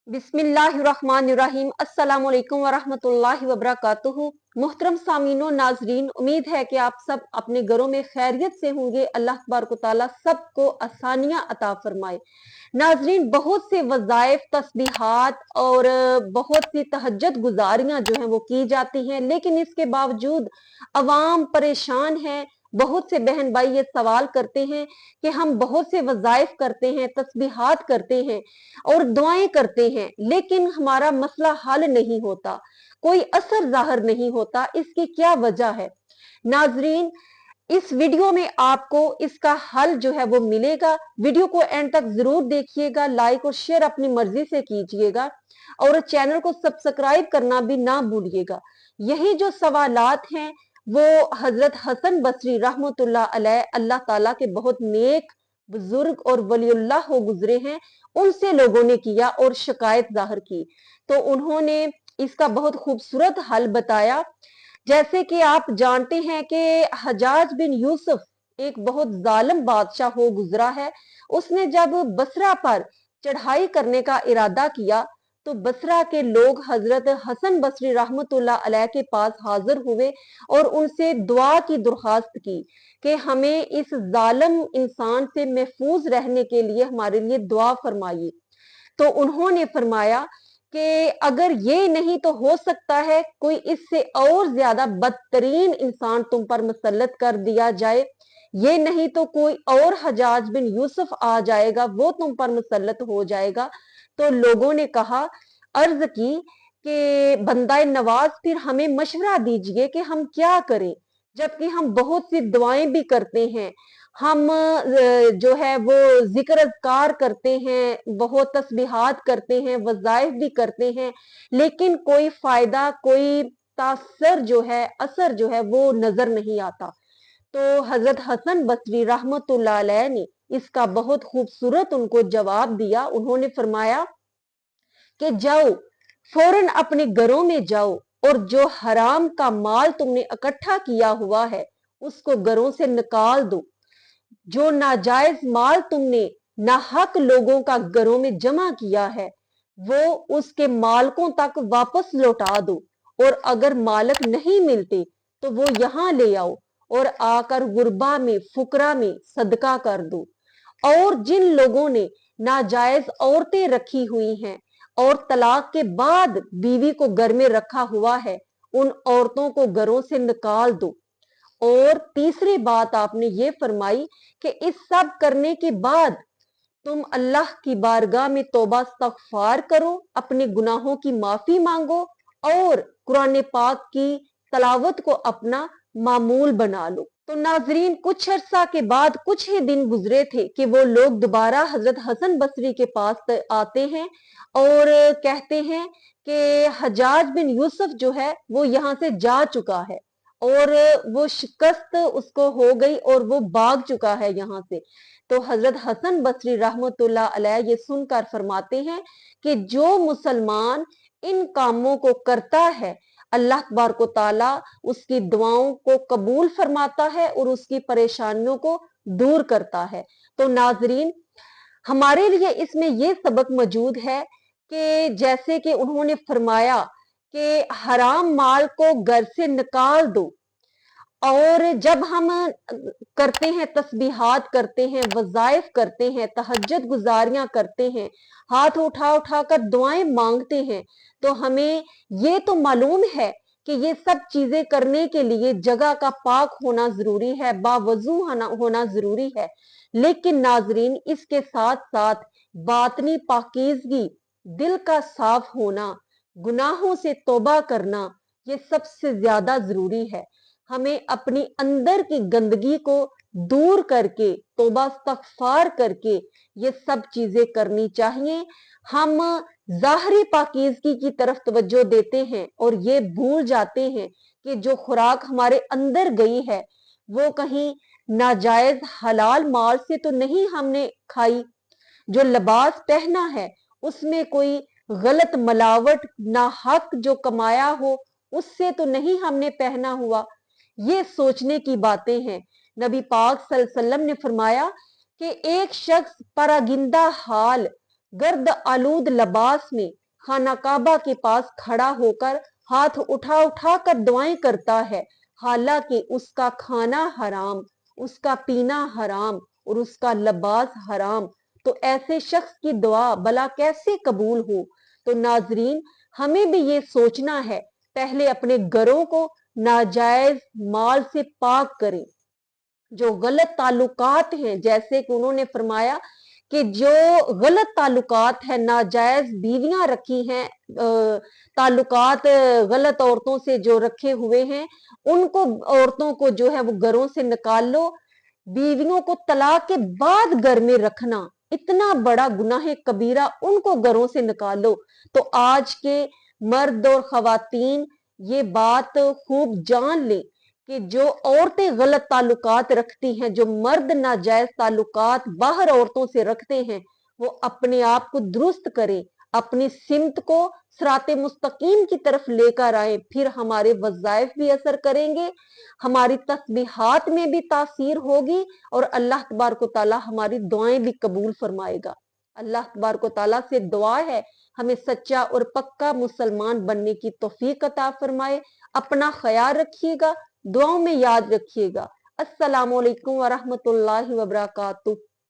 बिस्मिल्लाहिर्रहमानिर्रहीम। अस्सलाम वालेकुम वरहमतुल्लाहि वबरकातुहू। मुहतरम सामीनो नाजरीन, उम्मीद है कि आप सब अपने घरों में खैरियत से होंगे। अल्लाह तबारक तआला सबको आसानियां अता फरमाए। नाजरीन, बहुत से वज़ाइफ, तस्बीहात और बहुत सी तहज्जुद गुजारियां जो हैं वो की जाती हैं, लेकिन इसके बावजूद अवाम परेशान है। बहुत से बहन भाई ये सवाल करते हैं कि हम बहुत से वज़ाइफ करते हैं, तस्बीहात करते हैं और दुआएं करते हैं, लेकिन हमारा मसला हल नहीं होता, कोई असर जाहिर नहीं होता। इसकी क्या वजह है? नाजरीन, इस वीडियो में आपको इसका हल जो है वो मिलेगा। वीडियो को एंड तक जरूर देखिएगा, लाइक और शेयर अपनी मर्जी से कीजिएगा और चैनल को सब्सक्राइब करना भी ना भूलिएगा। यही जो सवालात हैं वो हजरत हसन बसरी रहमतुल्लाह अलैह, अल्लाह ताला के बहुत नेक बुजुर्ग और वलीउल्लाह हो गुजरे हैं, उनसे लोगों ने किया और शिकायत जाहिर की। तो उन्होंने इसका बहुत खूबसूरत हल बताया। जैसे कि आप जानते हैं कि हजाज बिन यूसुफ एक बहुत जालिम बादशाह हो गुजरा है। उसने जब बसरा पर चढ़ाई करने का इरादा किया तो बसरा के लोग हजरत हसन बसरी रहमतुल्लाह अलैह के पास हाजिर हुए और उनसे दुआ की दरख्वास्त की कि हमें इस जालिम इंसान से महफूज रहने के लिए हमारे लिए दुआ फरमाइए। तो उन्होंने फरमाया कि अगर ये नहीं तो हो सकता है कोई इससे और ज्यादा बदतरीन इंसान तुम पर मुसल्लत कर दिया जाए, ये नहीं तो कोई और हजाज बिन यूसुफ आ जाएगा, वो तुम पर मुसल्लत हो जाएगा। तो लोगों ने कहा, अर्ज की कि बंदाए नवाज फिर हमें मशवरा दीजिए कि हम क्या करें, जबकि हम बहुत सी दुआएं भी करते हैं, हम जो है वो जिक्र अज़कार करते हैं, बहुत तस्बीहात करते हैं, वज़ाइफ भी करते हैं, लेकिन कोई फायदा, कोई तासर जो है, असर जो है वो नजर नहीं आता। तो हजरत हसन बसरी रहमतुल्लाह अलैह ने इसका बहुत खूबसूरत उनको जवाब दिया। उन्होंने फरमाया कि जाओ, फौरन अपने घरों में जाओ और जो हराम का माल तुमने इकट्ठा किया हुआ है उसको घरों से निकाल दो। जो नाजायज माल तुमने नाहक लोगों का घरों में जमा किया है वो उसके मालकों तक वापस लौटा दो, और अगर मालक नहीं मिलते तो वो यहां ले आओ और आकर गुरबा में, फुकरा में सदका कर दो। और जिन लोगों ने नाजायज औरतें रखी हुई हैं और तलाक के बाद बीवी को घर में रखा हुआ है, उन औरतों को घरों से निकाल दो। और तीसरी बात आपने ये फरमाई कि इस सब करने के बाद तुम अल्लाह की बारगाह में तौबा इस्तगफार करो, अपने गुनाहों की माफी मांगो और कुरान पाक की तलावत को अपना मामूल बना लो। तो नाजरीन, कुछ अरसा के बाद, कुछ ही दिन गुजरे थे कि वो लोग दोबारा हजरत हसन बसरी के पास आते हैं और कहते हैं कि हजाज बिन यूसुफ जो है वो यहाँ से जा चुका है और वो शिकस्त उसको हो गई और वो भाग चुका है यहाँ से। तो हजरत हसन बसरी रहमतुल्लाह अलैह ये सुनकर फरमाते हैं कि जो मुसलमान इन कामों को करता है, अल्लाह तबारक व तआला उसकी दुआओं को कबूल फरमाता है और उसकी परेशानियों को दूर करता है। तो नाजरीन, हमारे लिए इसमें ये सबक मौजूद है कि जैसे कि उन्होंने फरमाया कि हराम माल को घर से निकाल दो। और जब हम करते हैं, तस्बीहात करते हैं, वज़ाइफ करते हैं, तहज्जुद गुजारियां करते हैं, हाथ उठा उठा कर दुआएं मांगते हैं, तो हमें ये तो मालूम है कि ये सब चीजें करने के लिए जगह का पाक होना जरूरी है, बावजू होना जरूरी है। लेकिन नाजरीन, इसके साथ साथ बातनी पाकीज़गी, दिल का साफ होना, गुनाहों से तौबा करना, ये सबसे ज्यादा जरूरी है। हमें अपनी अंदर की गंदगी को दूर करके, तौबा इस्तगफार करके ये सब चीजें करनी चाहिए। हम जाहरी पाकीज़गी की तरफ तवज्जो देते हैं और ये भूल जाते हैं कि जो खुराक हमारे अंदर गई है वो कहीं नाजायज हलाल माल से तो नहीं हमने खाई। जो लिबास पहना है उसमें कोई गलत मिलावट, नाहक जो कमाया हो उससे तो नहीं हमने पहना हुआ। ये सोचने की बातें हैं। नबी पाक सल्लल्लाहु अलैहि वसल्लम ने फरमाया कि एक शख्स परागिंदा हाल गर्द आलूद लबास में खाना काबा के पास खड़ा होकर हाथ उठा उठा कर दुआएं करता है, हालांकि उसका खाना हराम, उसका पीना हराम और उसका लबास हराम। तो ऐसे शख्स की दुआ भला कैसे कबूल हो। तो नाजरीन, हमें भी ये सोचना है, पहले अपने घरों को नाजायज माल से पाक करें। जो गलत ताल्लुकात हैं, जैसे कि उन्होंने फरमाया कि जो गलत ताल्लुकात है, नाजायज बीवियां रखी हैं, ताल्लुकात गलत औरतों से जो रखे हुए हैं, उनको औरतों को जो है वो घरों से निकाल लो। बीवियों को तलाक के बाद घर में रखना इतना बड़ा गुनाह कबीरा, उनको घरों से निकालो। तो आज के मर्द और खवातीन ये बात खूब जान ले कि जो औरतें गलत ताल्लुकात रखती हैं, जो मर्द नाजायज ताल्लुकात बाहर औरतों से रखते हैं, वो अपने आप को दुरुस्त करें, अपनी सिमत को सिराते मुस्तकीम की तरफ लेकर आए, फिर हमारे वज़ाइफ भी असर करेंगे, हमारी तस्बीहात में भी तासीर होगी और अल्लाह तबारक तआला हमारी दुआएं भी कबूल फरमाएगा। अल्लाह तबारक तआला से दुआ है हमें सच्चा और पक्का मुसलमान बनने की तौफीक अता फरमाए। अपना ख्याल रखिएगा, दुआओं में याद रखिएगा। अस्सलामु अलैकुम व रहमतुल्लाहि व बरकातुहू।